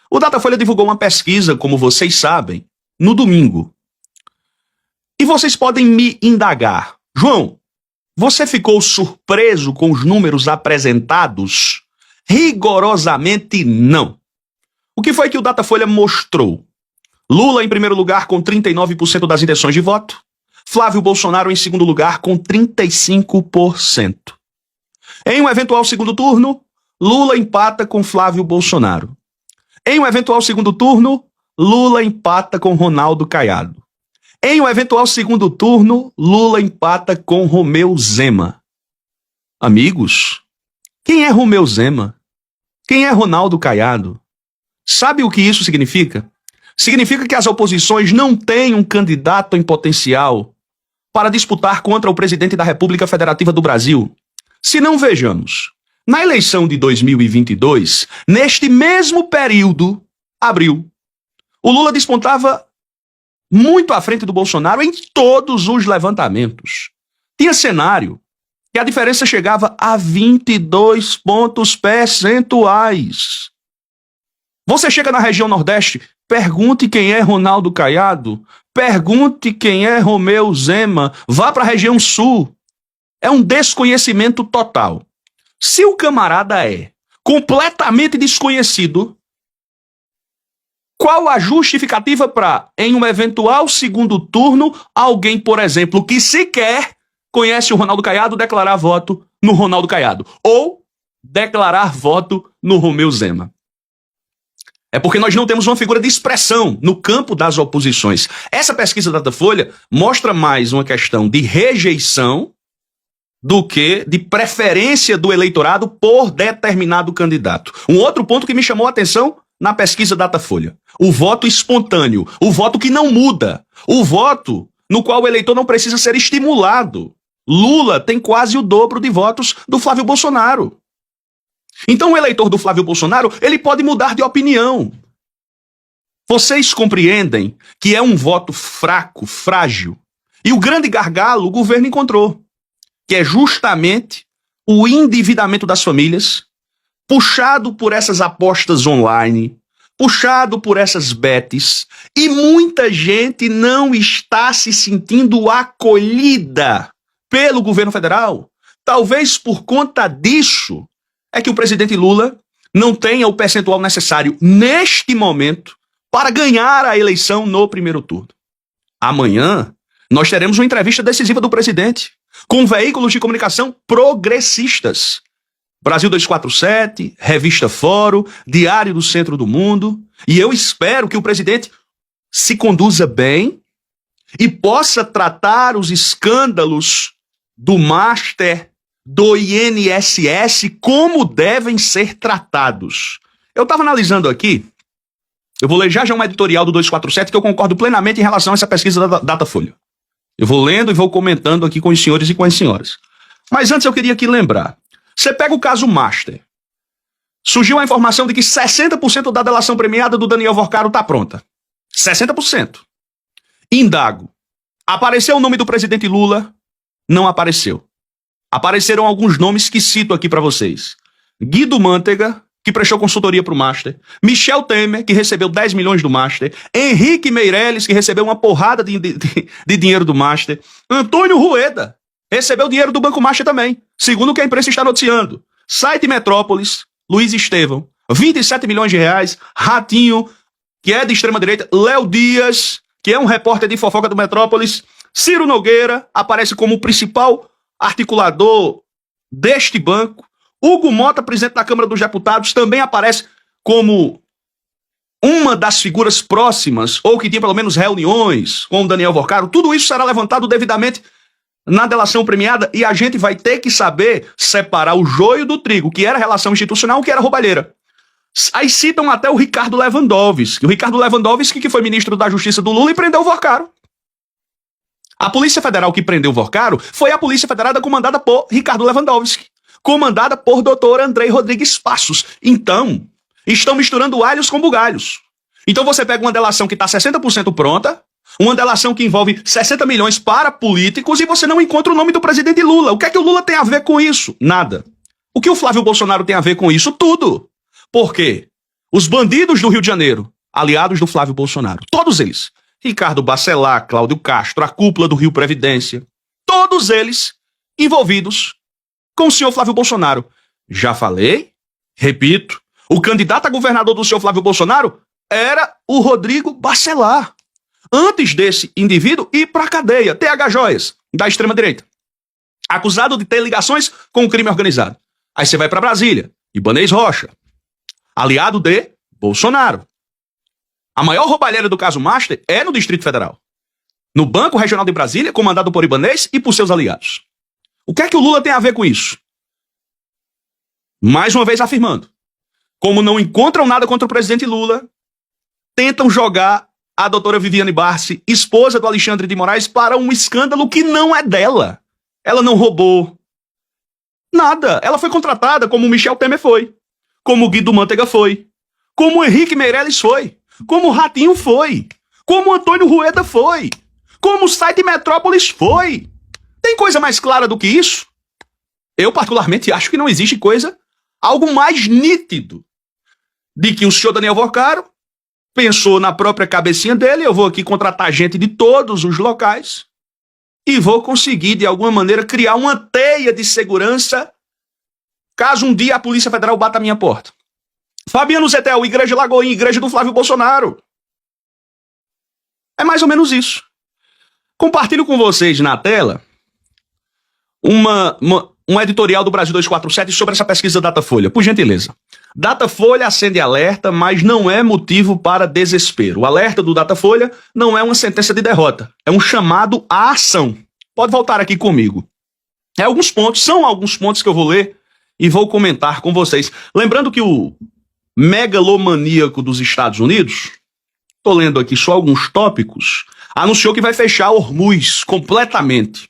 O Datafolha divulgou uma pesquisa, como vocês sabem, no domingo. E vocês podem me indagar. João, você ficou surpreso com os números apresentados? Rigorosamente não. O que foi que o Datafolha mostrou? Lula em primeiro lugar com 39% das intenções de voto. Flávio Bolsonaro em segundo lugar com 35%. Em um eventual segundo turno, Lula empata com Flávio Bolsonaro. Em um eventual segundo turno, Lula empata com Ronaldo Caiado. Em um eventual segundo turno, Lula empata com Romeu Zema. Amigos, quem é Romeu Zema? Quem é Ronaldo Caiado? Sabe o que isso significa? Significa que as oposições não têm um candidato em potencial para disputar contra o presidente da República Federativa do Brasil. Se não, vejamos. Na eleição de 2022, neste mesmo período, abril, o Lula despontava muito à frente do Bolsonaro em todos os levantamentos. Tinha cenário que a diferença chegava a 22 pontos percentuais. Você chega na região Nordeste, pergunte quem é Ronaldo Caiado, pergunte quem é Romeu Zema, vá para a região Sul. É um desconhecimento total. Se o camarada é completamente desconhecido, qual a justificativa para, em um eventual segundo turno, alguém, por exemplo, que sequer conhece o Ronaldo Caiado, declarar voto no Ronaldo Caiado? Ou declarar voto no Romeu Zema? É porque nós não temos uma figura de expressão no campo das oposições. Essa pesquisa da Datafolha mostra mais uma questão de rejeição do que de preferência do eleitorado por determinado candidato. Um outro ponto que me chamou a atenção na pesquisa Datafolha: o voto espontâneo, o voto que não muda, o voto no qual o eleitor não precisa ser estimulado. Lula tem quase o dobro de votos do Flávio Bolsonaro. Então o eleitor do Flávio Bolsonaro, ele pode mudar de opinião. Vocês compreendem que é um voto fraco, frágil. E o grande gargalo o governo encontrou, que é justamente o endividamento das famílias, puxado por essas apostas online, puxado por essas bets, e muita gente não está se sentindo acolhida pelo governo federal. Talvez por conta disso é que o presidente Lula não tenha o percentual necessário neste momento para ganhar a eleição no primeiro turno. Amanhã nós teremos uma entrevista decisiva do presidente com veículos de comunicação progressistas. Brasil 247, Revista Fórum, Diário do Centro do Mundo. E eu espero que o presidente se conduza bem e possa tratar os escândalos do Master, do INSS, como devem ser tratados. Eu estava analisando aqui, eu vou ler já um editorial do 247 que eu concordo plenamente em relação a essa pesquisa da Datafolha. Eu vou lendo e vou comentando aqui com os senhores e com as senhoras. Mas antes eu queria aqui lembrar. Você pega o caso Master. Surgiu a informação de que 60% da delação premiada do Daniel Vorcaro está pronta. 60%. Indago. Apareceu o nome do presidente Lula? Não apareceu. Apareceram alguns nomes que cito aqui para vocês. Guido Mantega, que prestou consultoria para o Master. Michel Temer, que recebeu 10 milhões do Master. Henrique Meirelles, que recebeu uma porrada de dinheiro do Master. Antônio Rueda recebeu dinheiro do Banco Master também, segundo o que a imprensa está noticiando. Site Metrópolis, Luiz Estevão, 27 milhões de reais. Ratinho, que é de extrema-direita. Léo Dias, que é um repórter de fofoca do Metrópolis. Ciro Nogueira aparece como o principal articulador deste banco. Hugo Mota, presidente da Câmara dos Deputados, também aparece como uma das figuras próximas, ou que tinha pelo menos reuniões com o Daniel Vorcaro. Tudo isso será levantado devidamente na delação premiada e a gente vai ter que saber separar o joio do trigo, o que era relação institucional, o que era roubalheira. Aí citam até o Ricardo Lewandowski. O Ricardo Lewandowski, que foi ministro da Justiça do Lula e prendeu o Vorcaro. A Polícia Federal que prendeu o Vorcaro foi a Polícia Federal comandada por Ricardo Lewandowski, comandada por Dr. Andrei Rodrigues Passos. Então, estão misturando alhos com bugalhos. Então você pega uma delação que está 60% pronta, uma delação que envolve 60 milhões para políticos e você não encontra o nome do presidente Lula. O que é que o Lula tem a ver com isso? Nada. O que o Flávio Bolsonaro tem a ver com isso? Tudo. Por quê? Os bandidos do Rio de Janeiro, aliados do Flávio Bolsonaro. Todos eles. Ricardo Bacelar, Cláudio Castro, a cúpula do Rio Previdência. Todos eles envolvidos com o senhor Flávio Bolsonaro. Já falei, repito, o candidato a governador do senhor Flávio Bolsonaro era o Rodrigo Bacelar. Antes desse indivíduo ir para a cadeia, TH Joias, da extrema-direita. Acusado de ter ligações com o crime organizado. Aí você vai para Brasília, Ibanez Rocha, aliado de Bolsonaro. A maior roubalheira do caso Master é no Distrito Federal. No Banco Regional de Brasília, comandado por Ibanez e por seus aliados. O que é que o Lula tem a ver com isso? Mais uma vez afirmando. Como não encontram nada contra o presidente Lula, tentam jogar a doutora Viviane Barsi, esposa do Alexandre de Moraes, para um escândalo que não é dela. Ela não roubou nada. Ela foi contratada como o Michel Temer foi, como o Guido Mantega foi, como o Henrique Meirelles foi, como o Ratinho foi, como o Antônio Rueda foi, como o site Metrópolis foi. Tem coisa mais clara do que isso? Eu particularmente acho que não existe coisa, algo mais nítido, de que o senhor Daniel Vocaro pensou na própria cabecinha dele, eu vou aqui contratar gente de todos os locais e vou conseguir, de alguma maneira, criar uma teia de segurança caso um dia a Polícia Federal bata a minha porta. Fabiano Zetel, Igreja Lagoinha, Igreja do Flávio Bolsonaro. É mais ou menos isso. Compartilho com vocês na tela um editorial do Brasil 247 sobre essa pesquisa Datafolha, por gentileza. Datafolha acende alerta, mas não é motivo para desespero. O alerta do Datafolha não é uma sentença de derrota, é um chamado à ação. Pode voltar aqui comigo. São alguns pontos que eu vou ler e vou comentar com vocês. Lembrando que o megalomaníaco dos Estados Unidos, estou lendo aqui só alguns tópicos, anunciou que vai fechar Hormuz completamente.